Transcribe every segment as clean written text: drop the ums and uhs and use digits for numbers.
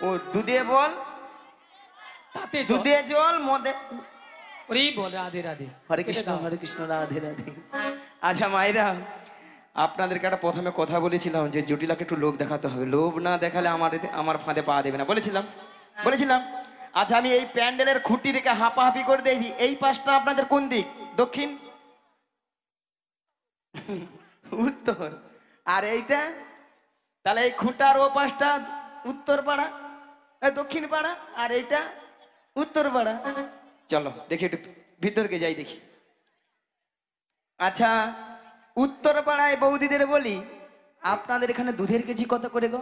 ও দুধে বল, তাতে দুধে জল মদে। ওরেই বল রাধে রাধে। হরে কৃষ্ণ রাধে রাধে। আচ্ছা মায়েরা, আপনাদেরকে একটা প্রথমে কথা বলেছিলাম যে জটিলাকে একটু লোভ দেখাতে হবে, লোভ না দেখালে আমার ফাঁদে পা দেবে না, বলেছিলাম। আচ্ছা আমি এই প্যান্ডেলের খুঁটি রেখে হাঁপাহাঁপি করে দেখি, এই পাশটা আপনাদের কোন দিক? দক্ষিণ, উত্তর। আর এইটা তাহলে এই খুঁটার ও পাশটা উত্তর পাড়া, দক্ষিণ পাড়া, আর এইটা উত্তর পাড়া। চলো দেখি একটু ভিতরকে যাই দেখি। আচ্ছা উত্তর পাড়ায় বৌদিদের বলি, আপনাদের এখানে দুধের কেজি কত করে গো?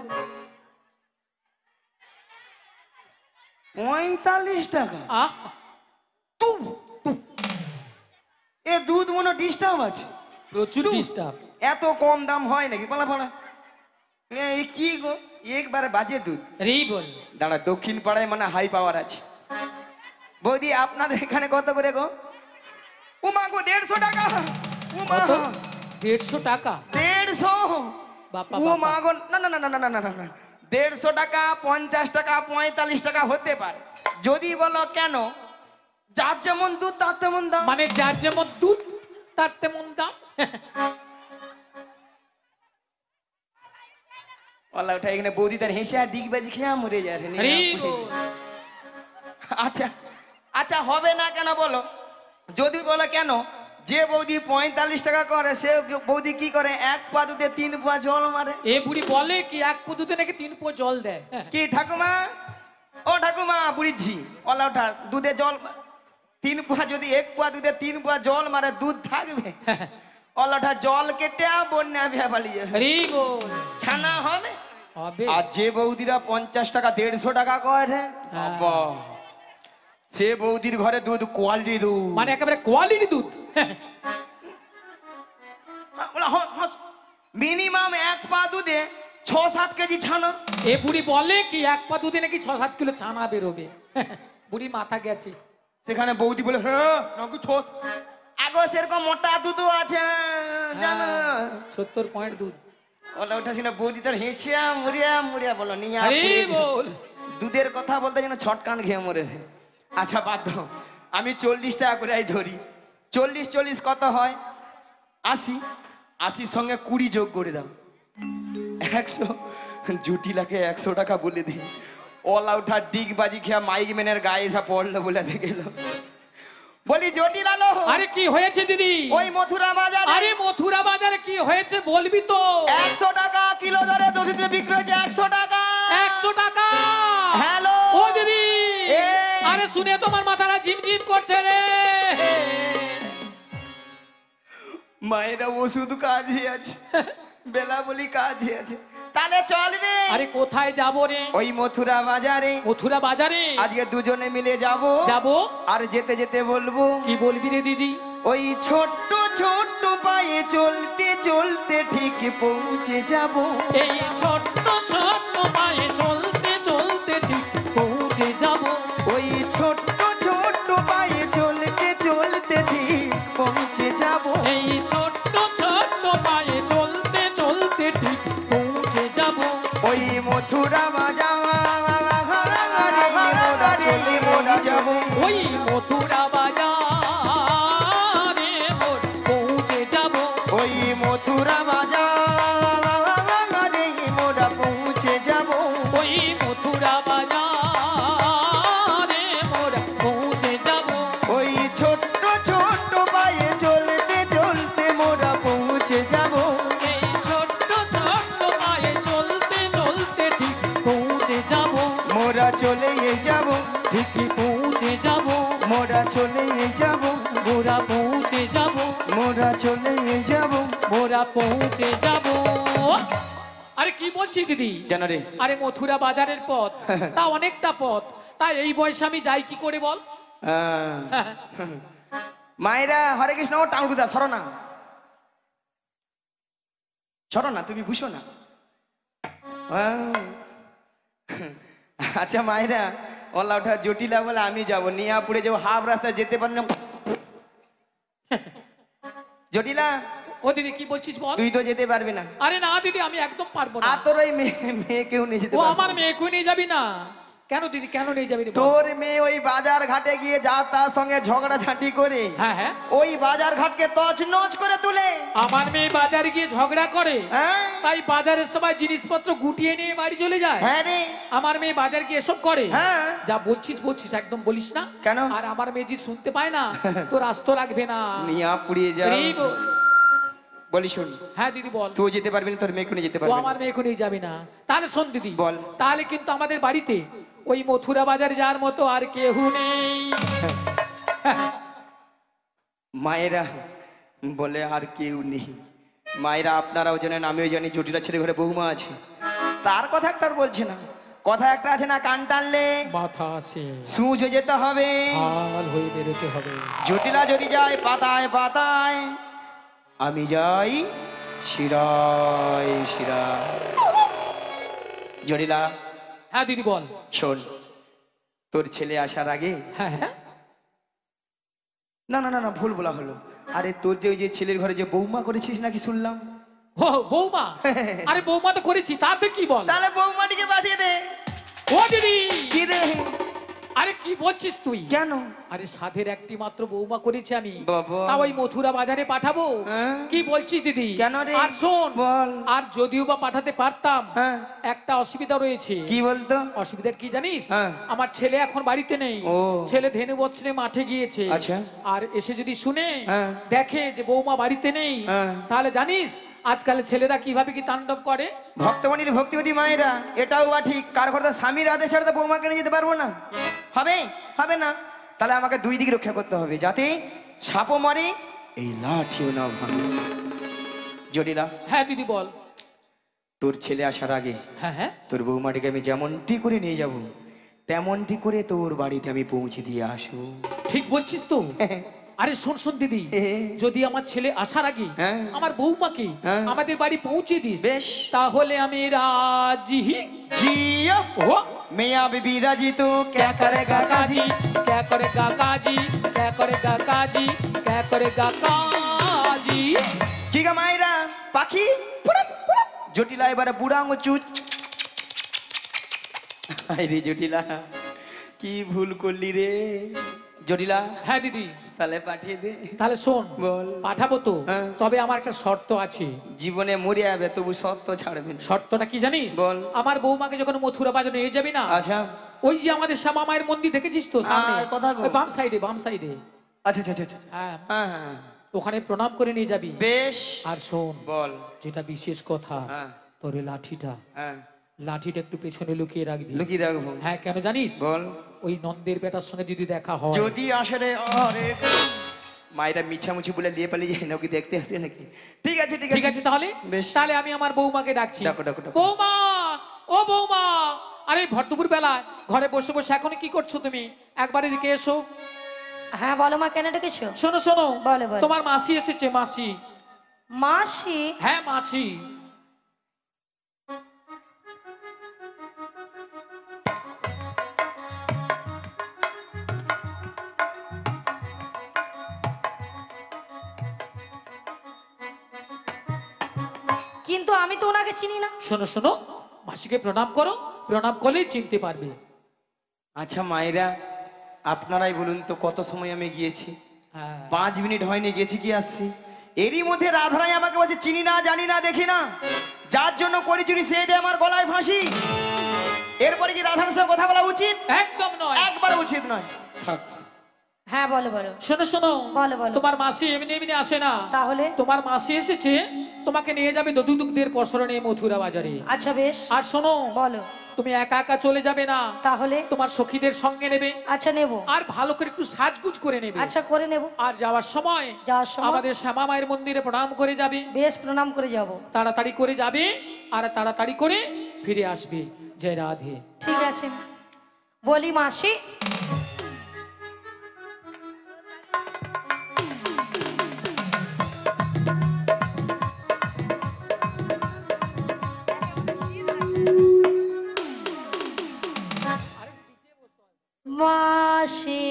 45 টাকা। এ দুধ মনে ডিস্টার্ব আছে, প্রচুর ডিস্টার্ব। এত কম দাম হয় নাকি? পালা পালা এই কি গো, একবারে বাজে দুধ। রেই বল। দাঁড়া, দক্ষিণ পাড়ায় মানে হাই পাওয়ার আছে। বৌদি আপনাদের এখানে কত করে গো? উমা গো 150 টাকা। উমা 150 টাকা? 150? বাবা ও মা গো, না না না না না না না না, 150 টাকা, 50 টাকা, 45 টাকা হতে পারে। যদি বলো কেন, যার যেমন দুধ তার তেমন দাম। মানে যার যেমন দুধ তার তেমন দাম। ওলা উঠা এখানে বৌদি তার হেসে আর ডিগবাজি খেয়ে মরে যাচ্ছে। আচ্ছা আচ্ছা হবে না কেন বলো? যদি বলো কেন, যে বৌদি 45 টাকা করে সে বৌদি কি করে, 1 পা দুধে 3 পা জল মারে। এ বুড়ি বলে কি 1 পা দুধে নাকি 3 পা জল দেয়। কি ঠাকুমা, ও ঠাকুমা বুড়িঝি, ওলা ওঠা দুধে জল 3 পা, যদি 1 পা দুধে 3 পা জল মারে দুধ থাকবে? ওলা ওঠা জল কেটে বন্যা ভেবালিয়ে ছানা হবে। আর যে বৌদিরা 50 টাকা 150 টাকা করে, সে বৌদির ঘরে দুধ কোয়ালিটি দুধ, মানে একেবারে কোয়ালিটি দুধ। মিনিমাম 1 পা দুধে 6-7 কেজি ছানা। এ বুড়ি বলে কি 1 পা দুধে নাকি 6-7 কিলো ছানা বেরোবে। বুড়ি মাথা গেছে। সেখানে বৌদি বলে হ্যাঁ নাকি 6, আগো সেরকম মোটা দুধও আছে জানো, 70 পয়েন্ট দুধ। ওলা ওঠা ছিল বৌদি তোর হেসিয়া মুড়িয়া মুড়িয়া বলো নিয়া বল। দুধের কথা বলতে যেন ছটকান খেয়ে মরেছে। আচ্ছা বাদ দাও, আমি 40 টাকা করে ধরি। 40 কত হয়? 80। 80 সঙ্গে 20 যোগ করে দাও, 100। জুটিলাকে 100 টাকা বলে দিই। ওলা উঠা ডিগবাজি খেয়া মাইক ম্যানের গায়ে এসে পড়লো বলে গেল। বলি জটিল আলো, আরে কি হয়েছে দিদি? ওই মথুরা বাজারে। আরে মথুরা বাজারে কি হয়েছে বলবি তো? 100 টাকা কিলো দরে দুধে বিক্রি হচ্ছে। 100 টাকা। 100 টাকা? হ্যালো ও দিদি, আরে শুনে তোমার মাথাটা ঝিমঝিম করছে রে। মায়েরা ওষুধ কাজে আছে, বেলা বলি কাজে আছে, তাহলে চল রে। আরে কোথায় যাব রে? ওই মথুরা বাজারে। মথুরা বাজারে আজকে দুজনে মিলে যাব। আর যেতে যেতে বলবো। কি বলবি রে দিদি? ওই ছোট্ট ছোট্ট পায়ে চলতে চলতে ঠিক পৌঁছে যাব। এই ছোট্ট ছোট্ট পায়ে চলতে চলতে ঠিক পৌঁছে যাব। ওই ছোট্ট ছোট্ট পায়ে চলতে চলতে ঠিক পৌঁছে যাব। এই ছোট্ট ছোট্ট পায়ে চলতে চলতে ঠিক পৌঁছে যাব। ওই মথুরা বাজারে চলে মোরা যাব। ওই মথুরা বাজারে পৌঁছে যাব। ওই মথুরা বাজারে মোরা পৌঁছে যাব। ওই মথুরা বাজারে মোরা পৌঁছে যাব। ওই ছোট্ট ছোট্ট পায়ে চলতে চলতে মোরা পৌঁছে যাব। এই ছোট্ট ছোট্ট পায়ে চলতে চলতে ঠিক পৌঁছে যাব। মোরা চলে যাব, ঠিক পৌঁছে যাব। মোরা চলে যাব, মোরা পৌঁছে যাব। মোরা চলে যাব, মোরা পৌঁছে যাব। আরে কি বলছি দিদি? জানো রে, আরে মথুরা বাজারের পথ তা অনেকটা পথ, তাই এই বয়সে আমি যাই কি করে বল? মায়েরা হরে কৃষ্ণ। ও টাঙ্গুদা সরো না, সরো না, তুমি বুঝো না। আচ্ছা মায়েরা, ওলা ওঠা জটিলা বলে আমি যাবো, নিয়াপুরে যাবো, হাফ রাস্তা যেতে পারি না। জটিলা ও দিদি কি বলছিস বল। তুই তো যেতে পারবি না। আরে না দিদি আমি একদম পারবো না। আর তোর ওই মেয়েকেও নিয়ে যেতে ও পারবি আমার না। মেয়েকে নিয়ে যাবি না কেন দিদি, কেন নিয়ে যাবি রে বল? তোর মেয়ে ওই বাজার ঘাটে গিয়ে যা তার সঙ্গে ঝগড়া ঝাঁটি করে হ্যাঁ হ্যাঁ, ওই বাজার ঘাটকে তছনছ করে তুলে। আমার মেয়ে বাজারে গিয়ে ঝগড়া করে, হ্যাঁ তাই বাজারের সবাই জিনিসপত্র গুটিয়ে নিয়ে বাড়ি চলে যায়। হ্যাঁ রে, আমার মেয়ে বাজার গিয়ে এসব করে। হ্যাঁ। যা বলছিস বলছিস একদম বলিস না। কেন? আর আমার মেয়ে যদি শুনতে পায় না তোর আস্ত রাখবে না। নিয়া পুড়িয়ে যা। এই বল। বলি শোন, হ্যাঁ দিদি বল। তুই যেতে পারবি না, তোর মেয়েকে নিয়ে যেতে ও পারবি না। আমার মেয়েকে নিয়ে যাবি না। তাহলে শোন দিদি বল। তাহলে কিন্তু আমাদের বাড়িতে ওই মথুরা বাজার যাওয়ার মতো আর কেউ নেই। মায়েরা বলে আর কেউ নেই। মায়েরা আপনারাও জানেন, আমিও জানি, জটিলা ছেলে ঘরে বৌমা আছে। তার কথা একটা আর বলছে না, কথা একটা আছে না, কান টানলে মাথা আছে, সুচ হয়ে যেতে হবে, হাল হয়ে বেরোতে হবে। জটিলা যদি যায় পাতায় পাতায়, আমি যাই শিরায় শিরায়। জটিলা, হ্যাঁ দিদি বল। শোন, তোর ছেলে আসার আগে, হ্যাঁ হ্যাঁ, না না না না ভুল বলা হলো। আরে তোর যে ওই যে ছেলের ঘরে যে বৌমা করেছিস নাকি শুনলাম। ও বৌমা, আরে বৌমা তো করেছি, তাতে কি বল? তাহলে বৌমাটিকে পাঠিয়ে দে। ও দিদি, কি রে? আরে কি বলছিস তুই? কেন? আরে সাধের একটি মাত্র বৌমা করেছি আমি, বাবা। তা ওই মথুরা বাজারে পাঠাবো? হ্যাঁ। কি বলছিস দিদি? কেন রে? আর শোন, বল। আর যদিও বা পাঠাতে পারতাম, হ্যাঁ। একটা অসুবিধা রয়েছে। কি বলতো? অসুবিধা কি জানিস? হ্যাঁ। আমার ছেলে এখন বাড়িতে নেই। ও। ছেলে ধেনু বৎসরে মাঠে গিয়েছে। আচ্ছা। আর এসে যদি শুনে হ্যাঁ। দেখে যে বৌমা বাড়িতে নেই, হ্যাঁ। তাহলে জানিস আজকাল ছেলেরা কিভাবে কি তাণ্ডব করে। ভক্তমণির ভক্তিবতী মায়েরা, এটাও বা ঠিক, কার ঘরে তো স্বামীর আদেশ ছাড়া তো বৌমাকে নিয়ে যেতে পারবো না। হবে? হবে না। তাহলে আমাকে দুই দিক রক্ষা করতে হবে, যাতে সাপও মারে, এই লাঠিও না ভাঙে। জটিলা, হ্যাঁ দিদি বল। তোর ছেলে আসার আগে হ্যাঁ হ্যাঁ, তোর বৌমাটিকে আমি যেমনটি করে নিয়ে যাব, তেমনটি করে তোর বাড়িতে আমি পৌঁছে দিয়ে আসবো। ঠিক বলছিস তো। আরে শোন শোন দিদি, যদি আমার ছেলে আসার আগে হ্যাঁ। আমার বৌমাকে হ্যাঁ। আমাদের বাড়ি পৌঁছে দিস, বেশ। তাহলে আমি রাজি। जियो ও मियाँ बीबी राजी तो क्या करेगा काजी, क्या करेगा काजी, क्या करेगा काजी, क्या करेगा काजी। কি গা মায়েরা, পাখি জটিলা এবারে বুড়া আঙুল চুচ। আরে জটিলা, কি ভুল করলি রে জটিলা। হ্যাঁ দিদি, তাহলে পাঠিয়ে দে। তাহলে শোন, বল। পাঠাবো তো, হ্যাঁ। তবে আমার একটা শর্ত আছে। জীবনে মরে যাবে তবু সত্য ছাড়বে না। শর্তটা কি জানিস? বল। আমার বৌমাকে যখন মথুরা বাজারে নিয়ে যাবি না, আচ্ছা ওই যে আমাদের শ্যামা মায়ের মন্দির দেখেছিস তো সামনে, কথা গো। ওই বাম সাইডে, বাম সাইডে, আচ্ছা আচ্ছা আচ্ছা আচ্ছা। হ্যাঁ, হ্যাঁ হ্যাঁ ওখানে প্রণাম করে নিয়ে যাবি। বেশ। আর শোন, বল। যেটা বিশেষ কথা, হ্যাঁ তোর এই লাঠিটা, হ্যাঁ লাঠিটা একটু পেছনে লুকিয়ে রাখবি। লুকিয়ে রাখবো। হ্যাঁ, কেন জানিস? বল। ওই নন্দের বেটার সঙ্গে যদি দেখা হয়, যদি আসে রে, আরে মায়েরা মিছামুছি বলে লিয়ে পালিয়ে যায় না, ওকে দেখতে আসে নাকি? ঠিক আছে ঠিক আছে ঠিক আছে তাহলে। বেশ। তাহলে আমি আমার বৌমাকে ডাকছি। ডাকো, ডাকো, ডাকো। বৌমা, ও বৌমা, আরে ভরদুপুর বেলা ঘরে বসে বসে এখন কি করছো তুমি? একবার এদিকে এসো। হ্যাঁ বলো মা, কেন ডেকেছো? শোনো শোনো, বলো, বলো। তোমার মাসি এসেছে, মাসি। মাসি? হ্যাঁ মাসি। কিন্তু আমি তো ওনাকে চিনি না। শোনো শোনো, মাসিকে প্রণাম করো, প্রণাম করলেই চিনতে পারবে। আচ্ছা মায়েরা, আপনারাই বলুন তো, কত সময় আমি গিয়েছি? হ্যাঁ, 5 মিনিট হয়নি, গেছি কি আসছি। এরই মধ্যে রাধারাই আমাকে বলছে চিনি না, জানি না, দেখি না, যার জন্য করি চুরি সে দে আমার গলায় ফাঁসি। এরপরে কি রাধার সঙ্গে কথা বলা উচিত? একদম নয়, একবার উচিত নয়। থাক। হ্যাঁ বলো বলো। শোনো শোনো, বলো, বলো। তোমার মাসি এমনি এমনি আসে না। তাহলে? তোমার মাসি এসেছে তোমাকে নিয়ে যাবে দধুদুগ্ধের পসরণে মথুরা বাজারে। আচ্ছা বেশ। আর শোনো, বলো। তুমি একা একা চলে যাবে না, তাহলে? তোমার সখীদের সঙ্গে নেবে। আচ্ছা নেব। আর ভালো করে একটু সাজগুজ করে নেবে। আচ্ছা করে নেব। আর যাওয়ার সময় যাওয়ার সময়? আমাদের শ্যামা মায়ের মন্দিরে প্রণাম করে যাবে। বেশ, প্রণাম করে যাব। তাড়াতাড়ি করে যাবে আর তাড়াতাড়ি করে ফিরে আসবে। জয় রাধে। ঠিক আছে। বলি মাসি, মাসি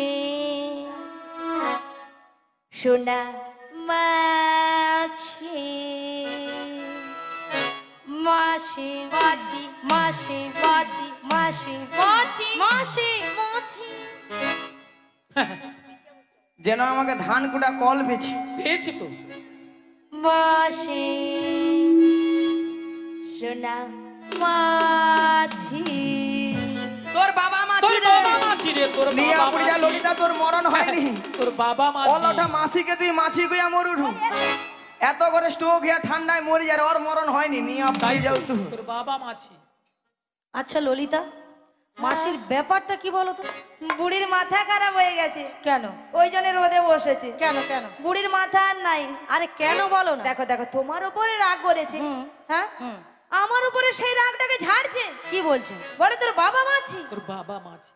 সোনা মাছি মাসি মাছি মাসি মাছি মাসি মাছি মাসি মাছি যেন আমাকে ধান কুটা কল পেয়েছি। পেয়েছি তো। মাসি সোনা মাছি তোর বাবা মাছি তোর রে। বাবা মাছি রে, তোর নিয়া বাবা পুড়িয়া মাছি। ললিতা তোর মরণ হয়নি। তোর বাবা অলটা মাছি। মাসিকে তুই মাছি কইয়া মরুঠু। এত করে স্ট্রোক হয়ে ঠান্ডায় মরে যায়, ওর মরণ হয়নি। নিয়া তাই পুড়ি যাও তুই। তোর বাবা মাছি। আচ্ছা ললিতা, মাসির ব্যাপারটা কি বলো তো? বুড়ির মাথা খারাপ হয়ে গেছে, কেন ওই জন্য রোদে বসেছে। কেন কেন? বুড়ির মাথা আর নাই। আরে কেন বলো না? দেখো দেখো, তোমার উপরে রাগ করেছে। হুম। হ্যাঁ, হুম। আমার উপরে সেই রাগটাকে ঝাড়ছে। কি বলছে? বলে তোর বাবা মাছি। তোর বাবা মাছি।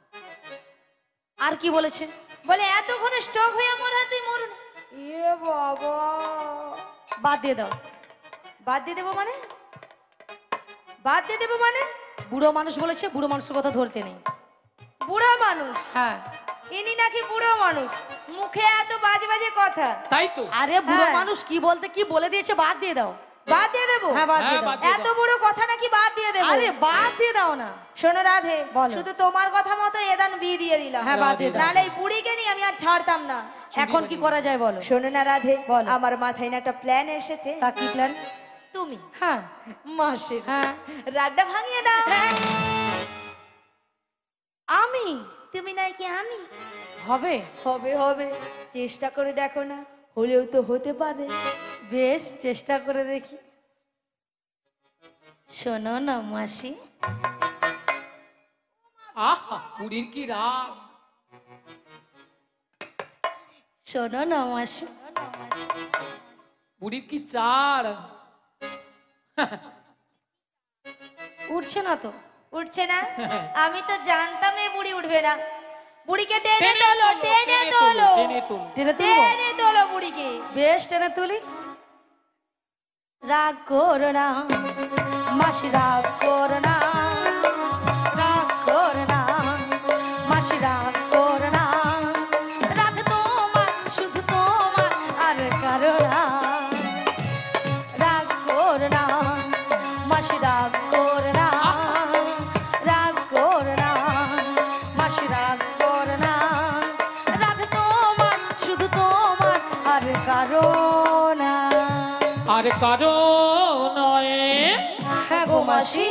আর কি বলেছে? বলে এতক্ষণ স্টক হয়ে আমার হাতে মরুন। এ বাবা, বাদ দিয়ে দাও। বাদ দিয়ে দেবো মানে? বাদ দিয়ে দেবো মানে? বুড়ো মানুষ বলেছে, বুড়ো মানুষের কথা ধরতে নেই। বুড়ো মানুষ? হ্যাঁ। ইনি নাকি বুড়ো মানুষ, মুখে এত বাজে বাজে কথা। তাই তো। আরে বুড়ো হ্যাঁ। মানুষ কি বলতে কি বলে দিয়েছে, বাদ দিয়ে দাও। বাদ দিয়ে দেবো? হ্যাঁ বাদ দিয়ে হ্যাঁ, দাও। বাদ দিয়ে এত দাও। বড় কথা নাকি বাদ দিয়ে দেবো? আরে বাদ দিয়ে দাও না। শোনো রাধে, বলো। শুধু তোমার কথা মতো এদান বিয়ে দিয়ে দিলাম। হ্যাঁ বাদ দিয়ে দাও। নাহলে এই বুড়িকে নিয়ে আমি আর ছাড়তাম না। এখন কি করা যায় বলো? শোনো না রাধে, বলো। আমার মাথায় না একটা প্ল্যান এসেছে। তা কি প্ল্যান? তুমি হ্যাঁ মাসের হ্যাঁ। রাগটা ভাঙিয়ে দাও। আমি? তুমি নাই কি আমি? হবে। হবে হবে, চেষ্টা করে দেখো না, হলেও তো হতে পারে। বেশ চেষ্টা করে দেখি। শোনো না মাসি, আহা, বুড়ির কি রাগ। শোনো না মাসি, বুড়ির কি চার। উঠছে না তো? উঠছে না? আমি তো জানতাম এই বুড়ি উঠবে না। বুড়িকে টেনে তোলো, টেনে তোলো, টেনে তোলো। টেনে তুলবো? টেনে তোলো বুড়িকে। বেশ টেনে তুলি। রাগ করো না মাসি, রাগ করো না, রাগ করো না মাসি, রাগ করো না। রাগ তোমার, শুধু তোমার, আর কারো না। রাগ করো না মাসি, রাগ করো না, রাগ করো না মাসি, রাগ করো না। রাগ তোমার, শুধু তোমার, আর কারো না। আর কারো নয়, হ্যাঁ গো মাসি,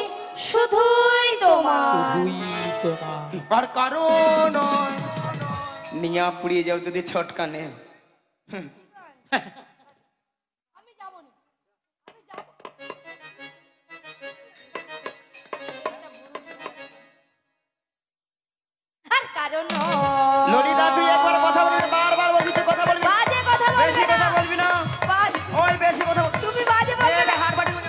শুধুই তোমার। শুধুই তোমার। আর কারণ নিয়া পুড়িয়ে যাও তোদের ছটকানের। আর কারণ ললিতা তুই একবার কথা বলবি না, বারবার বলবি, তুই কথা বলবি না। বাজে কথা বেশি বলবে কথা না। বলবি না। বাজে, ওই বেশি কথা বল। তুমি বাজে বলবে না। হাড় বাড়ি বলে।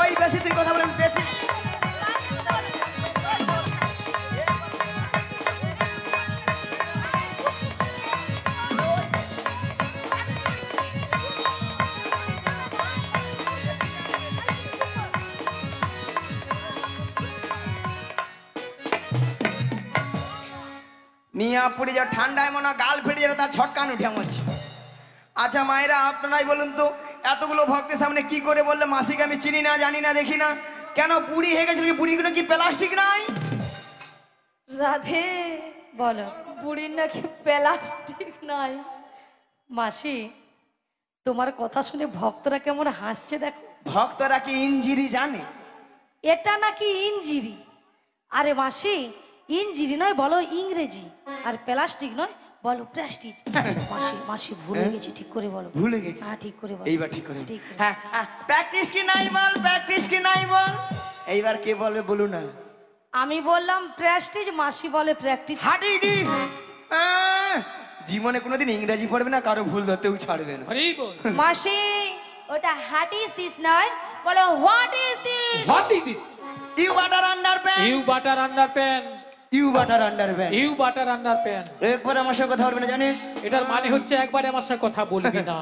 ওই বেশি তুই কথা বলবি, বেশি। নিয়া পুড়ে যাও, ঠান্ডায় মনে হয় গাল ফেটে যাবে, তার ছটকান উঠে আমাচ্ছে। আচ্ছা মায়েরা, আপনারাই বলুন তো, এতগুলো ভক্তের সামনে কি করে বললে মাসিকে আমি চিনি না, জানি না, দেখি না? কেন বুড়ি হয়ে গেছিল? কি বুড়িগুলো কি প্লাস্টিক নাই? রাধে, বলো বুড়ির নাকি প্লাস্টিক নাই। মাসি, তোমার কথা শুনে ভক্তরা কেমন হাসছে দেখো। ভক্তরা কি ইঞ্জিরি জানে? এটা নাকি ইঞ্জিরি? আরে মাসি, ইঞ্জিরি নয়, বলো ইংরেজি। আর প্লাস্টিক নয়, বলো প্রেস্টিজ। মাসি মাসি ভুলে গেছি, ঠিক করে বলো। ভুলে গেছি? হ্যাঁ ঠিক করে বলো। এইবার ঠিক করে। ঠিক করে। হ্যাঁ, প্র্যাকটিস কি নাই বল, প্র্যাকটিস কি নাই বল। এইবার কে বলবে বলুন না। আমি বললাম প্রেস্টিজ, মাসি বলে প্র্যাকটিস। হাঁটিয়ে দিস। জীবনে কোনোদিন ইংরেজি পড়বে না, কারো ভুল ধরতেও ছাড়বে না। হরি বল। মাসি, ওটা হোয়াট ইজ দিস নয়, বলো what is this. What is this? You butter underpants, You butter underpants. You butter underpants. You butter underpants. একবার আমার সাথে কথা বলবে না জানিস? এটার মানে হচ্ছে একবার আমার সাথে কথা বলবি না।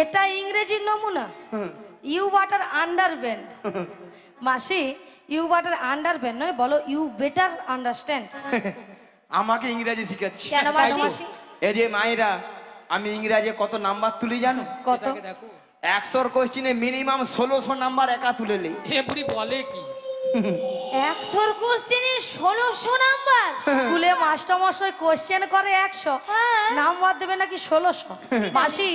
এটা ইংরেজির নমুনা। হুম। ইউ বাটার আন্ডারব্যান্ড। মাসি, ইউ বাটার আন্ডারব্যান্ড নয়, বলো ইউ বেটার আন্ডারস্ট্যান্ড। আমাকে ইংরেজি শিখাচ্ছি। কেন মাসি? এই যে মায়েরা, আমি ইংরেজি কত নাম্বার তুলি জানো? কত? সেটাকে দেখো। 100 কোশ্চিনে মিনিমাম 1600 নাম্বার একা তুলে লে। এ বুড়ি বলে কি? 100 কোশ্চেনে 1600 নাম্বার। স্কুলে মাস্টারমশাই কোশ্চেন করে 100, হ্যাঁ। নাম্বার দেবে নাকি 1600। মাসি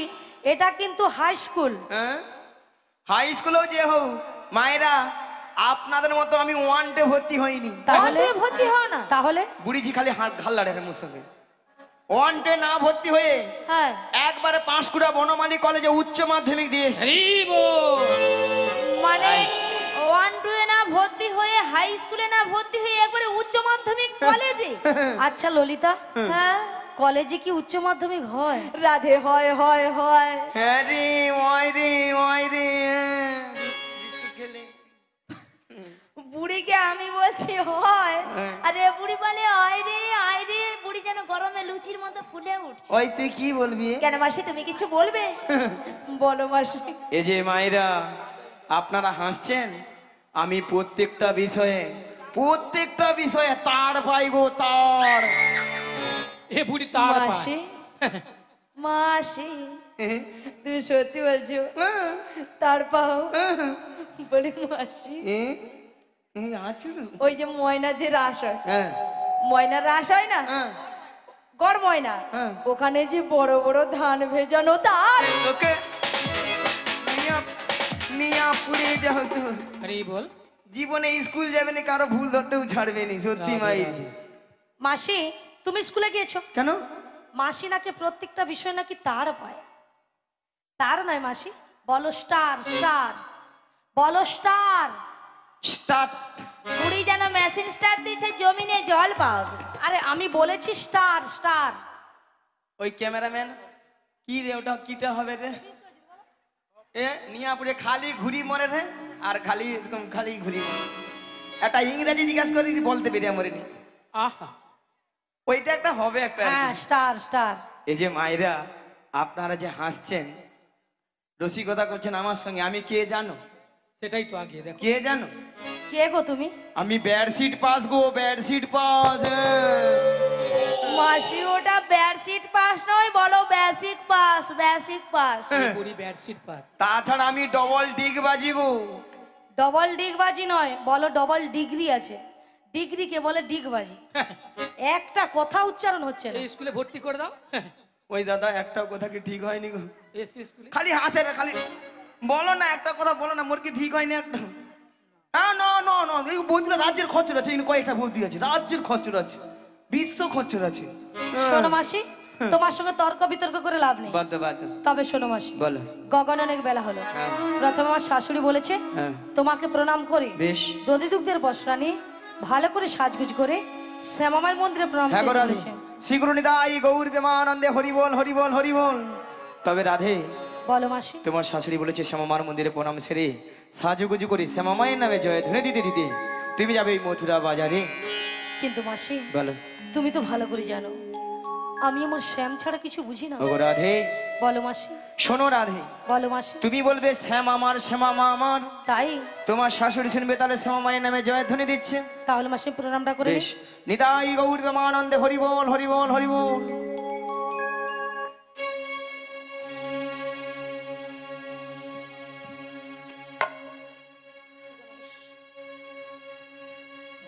এটা কিন্তু হাই স্কুল। হ্যাঁ হাই স্কুলেও যে হোক মায়েরা, আপনাদের মতো আমি ওয়ানটে ভর্তি হইনি। তাহলে ওয়ানটে ভর্তি হও না? তাহলে বুড়িজি খালি ঘাল লাড়ে মুর সঙ্গে। ওয়ানটে না ভর্তি হয়ে হ্যাঁ। একবারে পাঁশকুড়া বনমালী কলেজে উচ্চ মাধ্যমিক দিয়ে এসেছি। আরে বল। মানে 1 2 এ না ভর্তি হয়ে হাই স্কুলে না ভর্তি হয়ে একবারে উচ্চ মাধ্যমিক কলেজে? আচ্ছা ললিতা, হ্যাঁ। কলেজে কি উচ্চ মাধ্যমিক হয়? রাধে হয় হয় হয়। হ্যাঁ রে ওই রে ওই রে বিস্কুট খেলে। বুড়িকে আমি বলছি হয়, হ্যাঁ। আরে বুড়ি বলে আয় রে, বুড়ি যেন গরমে লুচির মতো ফুলে উঠছে। ওই তুই কি বলবি? কেন মাসি তুমি কিছু বলবে? বলো মাসি। এই যে মায়েরা আপনারা হাসছেন, আমি প্রত্যেকটা বিষয়ে তার পাইগো তার। এ বুড়ি তার পায়। মাসি মাসি তুমি সত্যি বলছো? তার পাও? বলি মাসি ওই যে ময়নার যে রাস হয়, ময়নার রাস হয় না, গড় ময়না, হ্যাঁ। ওখানে যে বড় বড় ধান ভেজানো তার। ওকে নিয়া পুড়ে যাও তো। আরে বল। জীবনে স্কুল যাবে না, কারো ভুল ধরতেও ছাড়বে না, সত্যি মাই। মাসি তুমি স্কুলে গিয়েছো কেন? মাসি নাকি প্রত্যেকটা বিষয় নাকি তার পায়। তার নয় মাসি, বলো স্টার স্টার, বলো স্টার। স্টার্ট। বুড়ি যেন মেশিন স্টার্ট দিচ্ছে জমিনে জল পাবে। আরে আমি বলেছি স্টার স্টার। ওই ক্যামেরাম্যান কি রে, ওটা কিটা হবে রে? এ নিয়া পুড়ে খালি ঘুরি মরে রে, আর খালি এরকম খালি ঘুরি মরে। একটা ইংরেজি জিজ্ঞাসা করি, বলতে পেরিয়া মরেনি। আহা ওইটা একটা হবে একটা আর কি। হ্যাঁ স্টার স্টার। এই যে মায়েরা আপনারা যে হাসছেন, রসিকতা করছেন আমার সঙ্গে, আমি কে জানো? সেটাই তো আগে দেখো। কে জানো? কে গো তুমি? আমি বেডশিট পাস গো, বেডশিট পাস। মাসি ওটা বেডশিট পাস নয়, বলো বেসিক পাস, বেসিক পাস। এ বুড়ি বেডশিট পাস। তাছাড়া আমি ডবল ডিগ বাজি গো। ডবল ডিগবাজি নয়, বলো ডবল ডিগ্রি আছে। ডিগ্রি কে বলে ডিগবাজি। একটা কথা উচ্চারণ হচ্ছে না। এই স্কুলে ভর্তি করে দাও। ওই দাদা একটা কথা কি ঠিক হয়নি গো? এসি স্কুলে। খালি হাসে রে, খালি বলো না একটা কথা, বলো না, মোর কি ঠিক হয়নি একটা? না না না, এই বন্ধুরা রাজ্যের খরচ আছে, ইনি কয়েকটা বন্ধু আছে, রাজ্যের খরচ আছে, বিশ্ব খরচ আছে। শোনো মাসি, তোমার সঙ্গে তর্ক বিতর্ক করে লাভ নেই। বাদ বাদ তবে শোনো মাসি, বলো। গগন অনেক বেলা হলো। হ্যাঁ। প্রথমে আমার শাশুড়ি বলেছে হ্যাঁ। তোমাকে প্রণাম করে বেশ। দধি দুগ্ধের বস্ত্র নিয়ে ভালো করে সাজগুজ করে শ্যামামায়ের মন্দিরে প্রণাম হ্যাঁ গো করতে রাধে, বলেছে। শীঘ্র নিদাই গৌর প্রেমানন্দে হরিবল হরিবল হরিবল। তবে রাধে, বলো মাসি। তোমার শাশুড়ি বলেছে শ্যামামার মন্দিরে প্রণাম সেরে সাজুগুজু করে শ্যামামায়ের নামে জয় ধ্বনি দিতে দিতে তুমি যাবে এই মথুরা বাজারে। কিন্তু মাসি বলো। তুমি তো ভালো করে জানো আমি আমার শ্যাম ছাড়া কিছু বুঝি না। ও গো রাধে, বলো মাসি। শোনো রাধে, বলো মাসি। তুমি বলবে শ্যাম আমার, শ্যামামা আমার, তাই তোমার শাশুড়ি শুনবে তাহলে শ্যামামায়ের নামে জয় ধ্বনি দিচ্ছে। তাহলে মাসি প্রণামটা করে বেশ, নিই। নিতাই গৌর প্রেমানন্দে হরিবল হরিবল হরিবল।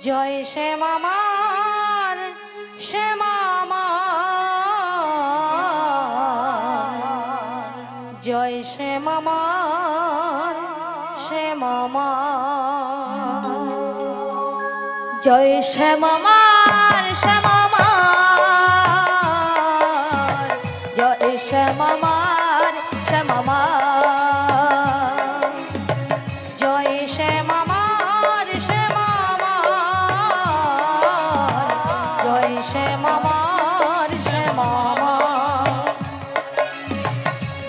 জয় শ্যামামার, শ্যামামার, জয় শ্যামামার, শ্যামামার, জয় শ্যামামার, শ্যামামার, জয় শ্যামামার, শ্যামামার, জয় শ্যামামার, শ্যামামার, জয় শ্যামামার, শ্যামামার,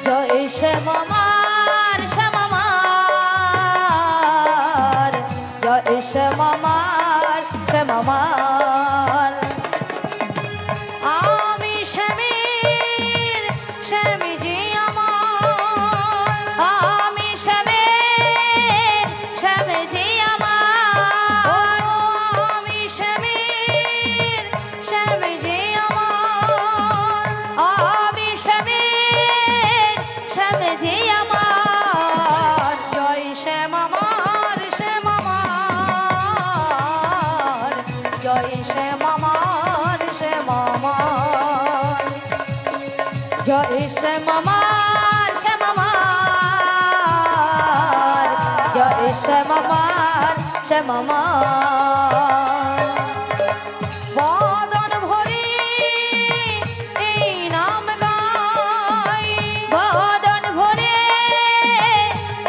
জয় শ্যামামার, শ্যামামার, জয় শ্যামামার, শ্যামামার। আমি শ্যামের, শ্যামী যে আমার, আমি শ্যামের, শ্যামী যে আমার, আমি শ্যামের, শ্যামী যে আমার, আমি শ্যামের, শ্যামী যে আমার। জয় শ্যামামার শ্যামামার বদন ভরে এই নাম গাই বদন ভরে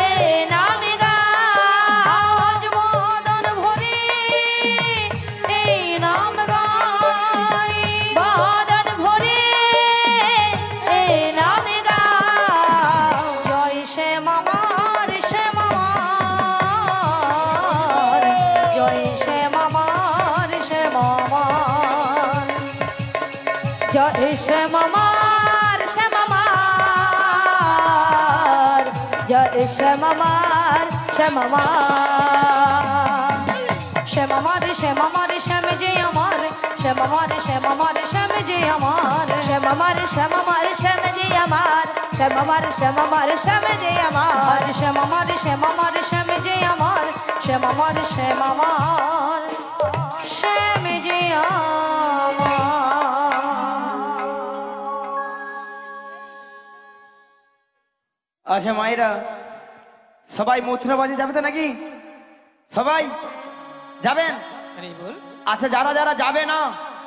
এই নাম গাই বদন ভরে এই নাম গাই বদন ভরে এই নাম গাই জয় শ্যামামার শ্যামামার জয় শ্যামামার শ্যামামার জয় শ্যামামার শ্যামামার জয় শ্যামামার শ্যামামার শ্যামামার শ্যামামার শ্যাম যে আমার শ্যামামার শ্যামামার শ্যাম যে আমার শ্যামামার শ্যামামার শ্যাম যে আমার শ্যামামার শ্যামামার শ্যাম যে আমার শ্যামামার শ্যামামার শ্যাম যে আমার শ্যামামার শ্যামামার শ্যাম যে আমার আচ্ছা মায়েরা, সবাই মথুরাবাজি যাবে তো নাকি? সবাই যাবেন? হরি বল। আচ্ছা যারা যারা যাবে না,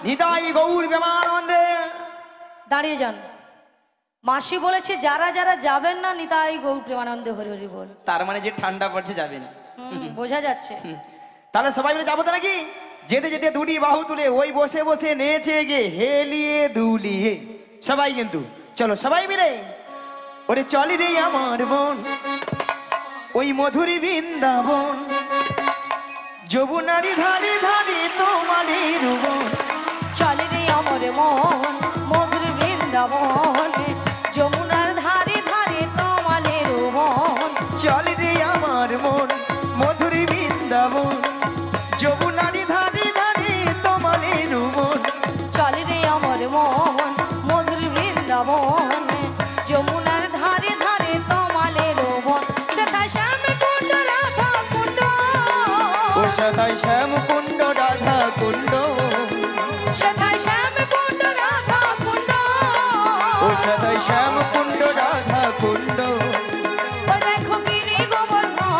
নিতাই গৌর প্রেমানন্দে দাঁড়িয়ে যান। মাসি বলেছে যারা যারা যাবেন না নিতাই গৌর প্রেমানন্দে হরি হরি বল। তার মানে যে ঠান্ডা পড়ছে যাবেন। বোঝা যাচ্ছে। তাহলে সবাই মিলে যাবো তো নাকি? যেতে যেতে দুটি বাহু তুলে ওই বসে বসে নেচে গে হেলিয়ে দুলিয়ে সবাই কিন্তু চলো সবাই মিলে। ওরে চলি রে আমার বোন ওই মধুরী বৃন্দাবন, যমুনারি ধারে ধারে তোমাদের বোন। চলে রে আমার মন মধুর বৃন্দাবন, যমুনার ধারে ধারে তোমালের মন। চলি রে আমার মন মধুরী বৃন্দাবন, যমুনারি ধারে ধারে তোমাদের বোন। চলে রে আমার মন মধুর বৃন্দাবন, যমুনার ধারে ধারে তোমালের মন। সেথায় শ্যাম কুণ্ড রাধা কুণ্ড, ও সদাই শ্যাম কুণ্ড রাধা কুণ্ড, সেথায় শ্যাম কুণ্ড রাধা কুণ্ড, ও সদাই শ্যাম কুণ্ড রাধা কুণ্ড। ও দেখো গিরি গোবর্ধন,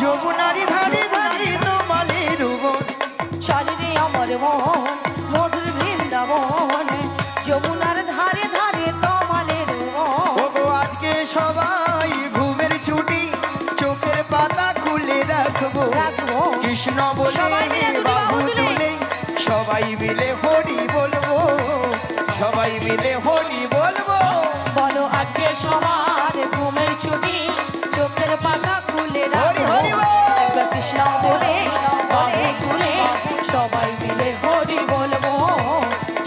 যমুনারি ধারে ধারে তোমাদের বোন। চলে রে আমার মন মধুর বৃন্দাবন, যমুনার ধারে ধারে তোমালের মন। ও গো আজকে সবাই ঘুমের ছুটি, চোখের পাতা খুলে রাখবো রাখবো। কৃষ্ণ বলে সবাই মিলে দুটি বাহু বাহু তুলে। তুলে সবাই মিলে হরি বলবো, সবাই মিলে হরি বলবো। বলো আজকে সবার ঘুমের ছুটি, চোখের পাতা খুলে হরি রাখবো। হরি বল। একবার কৃষ্ণ বলে বাহু তুলে সবাই মিলে হরি বলবো,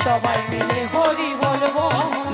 সবাই মিলে হরি বলবো।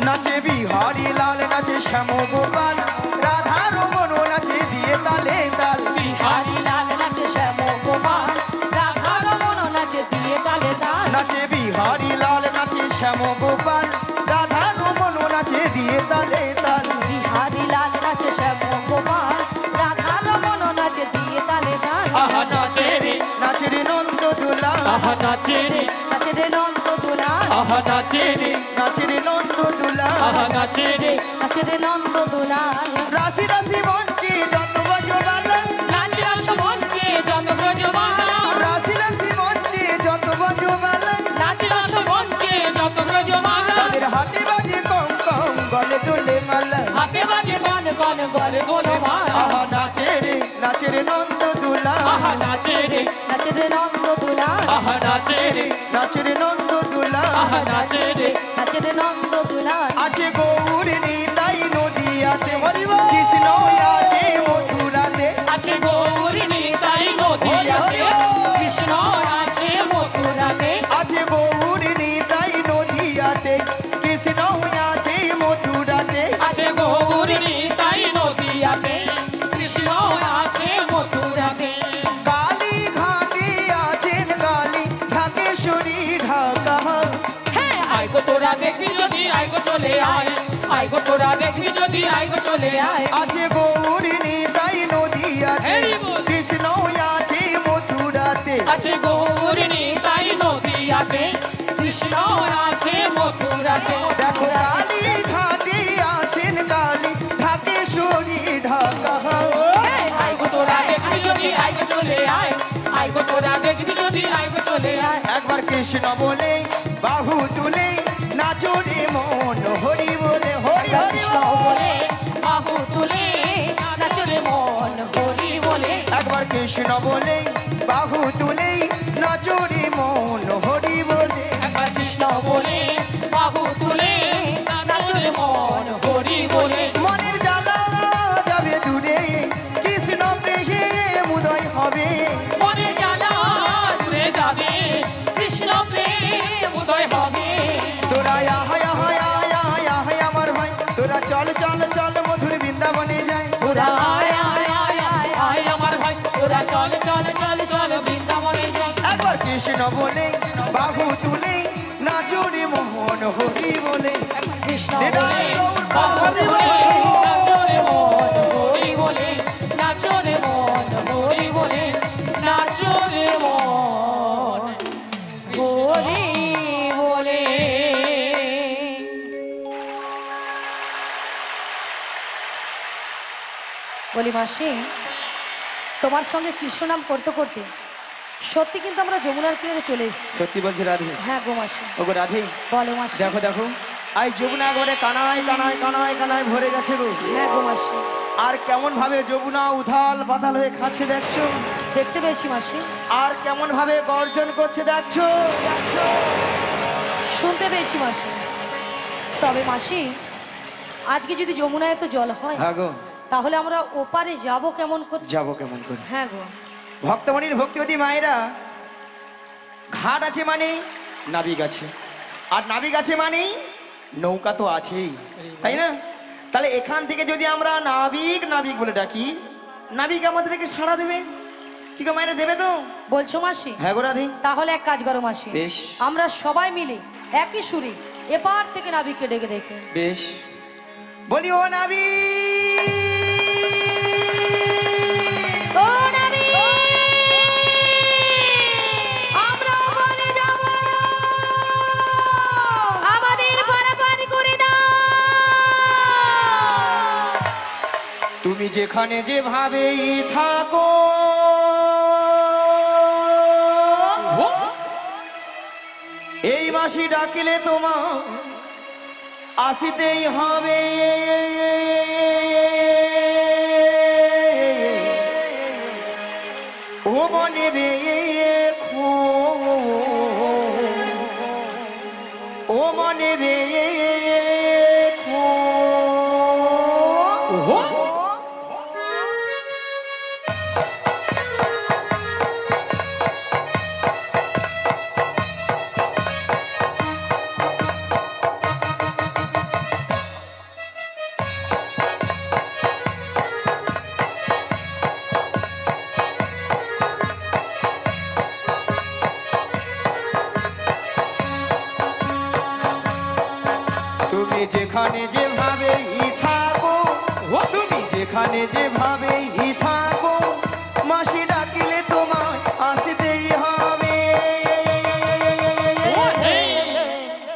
নাচে বিহারি লাল, নাচে শ্যাম গোপাল, রাধা রমন নাচে দিয়ে তালে তাল। বিহারি লাল নাচে শ্যাম গোপাল, রাধা রমন নাচে দিয়ে তালে তাল। নাচে বিহারি লাল, নাচে শ্যাম গোপাল, রাধা রমন নাচে দিয়ে তালে তাল। বিহারি লাল নাচে শ্যাম গোপাল, রাধা রমন নাচে দিয়ে তালে তাল। আহা নাচে রে, নাচে রে নন্দ দুলা, আহা নাচে রে, নাচে রে নন্দ দুলাল, আহা নাচে রে, নাচে রে নন্দ দুলা। আহা নাচে রে, নাচে রে নন্দ দুলাল। রাশি রাশি মঞ্চে যত বজবালা, নাচ রস মঞ্চে যত ব্রজমালা, রাশি রাশি মঞ্চে যত বজবালা। নাচ রস মঞ্চে যত ব্রজমালা, তাদের হাতে বাজে কম কম গলে দোলে মালা। হাতে বাজে গন গন গলে গোলে মালা। আহা নাচে রে নন্দ দুলা, আহা নাচে রে, নাচে রে নন্দ দুলাল, আহা নাচে রে, নাচে রে নন্দ দুলা। আহা নাচে রে, নাচে রে নন্দ দুলাল। আছে গৌর নিতাই নদিয়াতে, কৃষ্ণ আছে মথুরাতে। আছে গৌর নিতাই নদিয়াতে, কৃষ্ণ আছে মথুরাতে। আছে গৌর নিতাই নদিয়াতে, কৃষ্ণ আছে মথুরাতে। আছে গৌর নিতাই নদিয়াতে, কৃষ্ণ আছে মথুরাতে। কালী ঘাটে আছেন কালী, ঢাকেশ্বরী ঢাকা। হ্যাঁ আয় গো তোরা দেখবি যদি আয় গো চলে আয়, আয় গো তোরা দেখবি যদি আয় গো চলে আয়। আছে গৌর নিতাই নদিয়াতে, হরি বল। কৃষ্ণ আছে মথুরাতে। আছে গৌর নিতাই নদিয়াতে, কৃষ্ণ আছে মথুরাতে। দেখো কালী ঘাটে আছেন কালী, ঢাকেশ্বরী ঢাকা। তোরা দেখবি যদি আয় গো চলে আয়, আয় গো তোরা দেখবি যদি আয় গো চলে আয়। একবার কৃষ্ণ বলে বাহু তুলে নাচো রে মন হরি বলে হরি হরি কৃষ্ণ বলে বাহু তুলে নাচরে মন হরি বলে। একবার কৃষ্ণ বলে বাহু তুলে নাচো রে মন হরি বলে একবার কৃষ্ণ বলে বাহু তুলে নাচরে মন হরি বলে। মনের জ্বালা যাবে দূরে কৃষ্ণ প্রেমে উদয় হবে মনের জ্বালা দূরে যাবে, কৃষ্ণ প্রেম উদয় হবে। তোরা আহায় আহায় আয় আয় আহায় আমার ভাই তোরা চল চল চল মধুর বৃন্দাবনে যায় তোরা আয় আয় আয় আয় আয় আমার ভাই, তোরা চল চল চল চল বৃন্দাবনে চল। একবার কৃষ্ণ বলে বাহু তুলে নাচো রে মোহন হরি বলে কৃষ্ণ নিতাই বলে গৌর বাহু তুলে নাচরে মন হরি বলে, নাচরে মন হরি বলে, নাচরে মন হরি বলে। বলি মাসি, তোমার সঙ্গে কৃষ্ণ নাম করতে করতে সত্যি কিন্তু আমরা যমুনার কিনারে চলে এসেছি। সত্যি বলছি রাধে হ্যাঁ গো মাসি, ওগো রাধে বলো মাসি। দেখো দেখো আই যমুনা ঘরে কানায় কানায় কানায় কানায় ভরে গেছে গো হ্যাঁ গো মাসি, আর কেমন ভাবে যমুনা উথাল পাতাল হয়ে খাচ্ছে দেখছো দেখতে পেয়েছি মাসি, আর কেমন ভাবে গর্জন করছে দেখছো দেখছো শুনতে পেয়েছি মাসি। তবে মাসি, আজকে যদি যমুনায় তো জল হয় হ্যাঁ গো তাহলে আমরা ওপারে যাব কেমন করে? যাবো কেমন করে হ্যাঁ গো, ভক্তমণির ভক্তিবতী মায়েরা ঘাট আছে মানে নাবিক আছে আর নাবিক আছে মানে নৌকা তো আছেই তাই না তাহলে এখান থেকে যদি আমরা নাবিক নাবিক বলে ডাকি নাবিক আমাদেরকে সাড়া দেবে কি গো মায়েরা দেবে তো বলছো মাসি? হ্যাঁ গো রাধে তাহলে এক কাজ করো মাসি, বেশ আমরা সবাই মিলে একই সুরে এপার থেকে নাবিককে ডেকে দেখে। বেশ বলি ও নাবিক ও নাবিক, আমরা ওপারে যাব, আমাদের পারাপার করে দাও। তুমি যেখানে যেভাবেই থাকো এই মাসি ডাকিলে তোমার আসিতেই হবে ও মনে রেখো ও মনে রেখো তুমি যেখানে যেভাবেই থাকো তুমি যেখানে যেভাবেই থাকো মাসি ডাকিলে তোমায় আসতেই হবে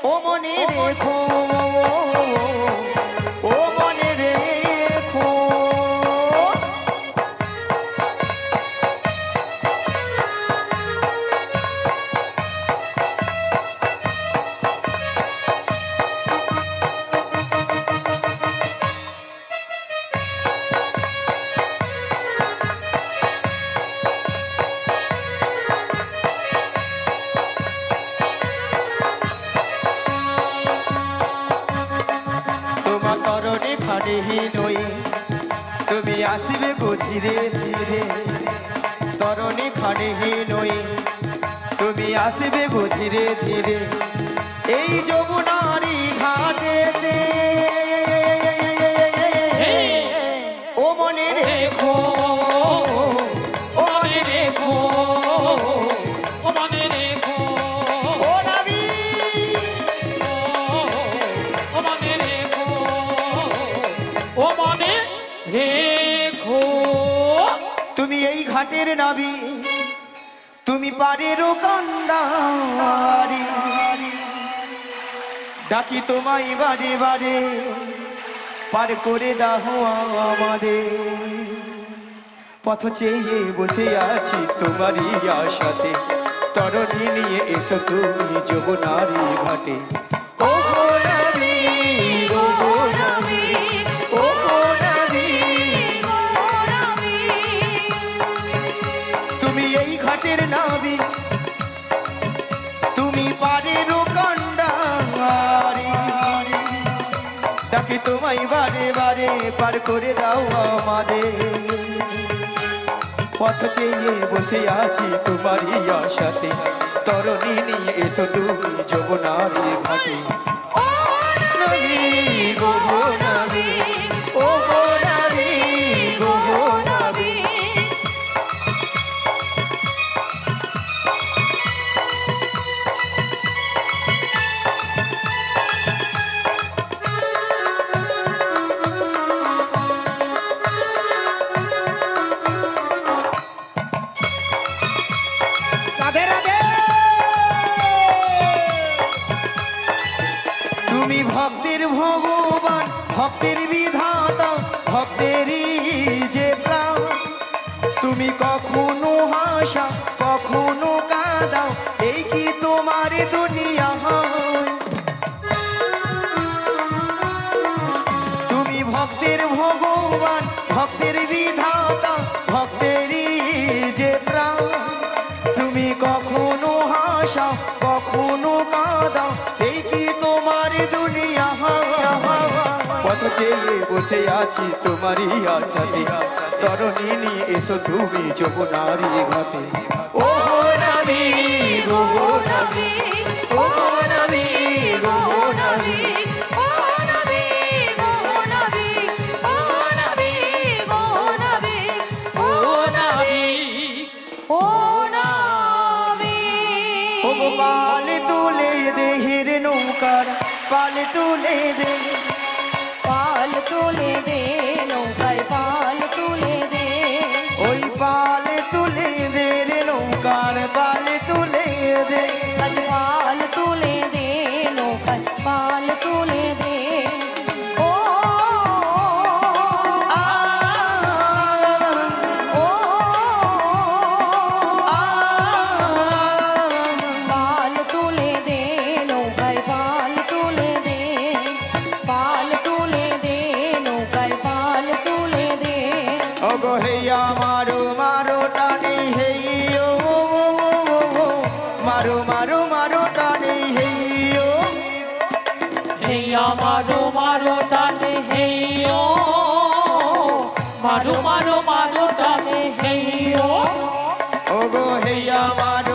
ও মনে রেখো ও মনে রেখো তোমার তরণে খানেহি নই তুমি আসিবে গো ধীরে ধীরে তরণে খানেহি নই তুমি আসিবে গো ধীরে ধীরে এই যমুনারি ঘাটেতে ও মনে রেখো ও মনে রেখো, ও মনে রেখো, ও নাবিক ও মনে রেখো, ও মনে রেখো। তুমি এই ঘাটের নাবি তুমি পারেরও কান্দারি ডাকি তোমায় বারে বারে পার করে দাও আমাদের পথ চেয়ে বসে আছি তোমারই আশাতে, তরণী নিয়ে এসো তুমি যমুনারি ঘাটে। ও গো নবী, ও গো নবী, ও গো নবী, তুমি এই ঘাটের নবী, তুমি পারের কান্ডারি, ডাকি তোমায় বারে বারে পার করে দাও আমাদের। পথ চেয়ে বসে আছি তোমারই আশাতে, তরণী নিয়ে এসো তুমি যমুনারি ঘাটে। ও নবী, গো গো নবী, ও গো নবী, গো গো নবী। তুমি ভক্তের ভগবান, ভক্তের বিধাতা, ভক্তেরই যে প্রাণ, তুমি কখনো হাসা কখনো কাঁদাও, এই কি তোমার দুনিয়া। তুমি ভক্তের ভগবান, ভক্তের বিধাতা, ভক্তেরই যে প্রাণ, তুমি কখনো হাসা কখনো কাঁদাও, এই কি তোমার দুনিয়া। পথ চেয়ে বসে আছি তোমারই আশাতে, তরণী নিয়ে এসো তুমি যমুনারি ঘাটে। ও নবী, গো গো নবী, ও নবী, গো গো নবী, ও নবী, গো নবী, ও নবী, গো নবী, ও নবী, ও নবী। ও গো পাল তুলে দে হিরে নৌকার, পাল তুলে দে, পাল তুলে দে নৌকায়, পাল তুলে দে, ওই পাল তুলে দে রে নৌকার, পাল তুলে দে। আজ পাল তুলে দে নৌকায়, পাল তুলে দে। ও আ, ও আ, পাল তুলে দে নৌকায়, পাল তুলে দে, পাল তুলে দে নৌকায়, পাল তুলে দে। ও গো হেয়া মারো মারো টানে হেইও, মারো মারো মারো টানে হেইও। হেইয়া মারো মারো টানে হেইও, মারো মারো মারো টানে হেইও। ও গো হেয়া মারো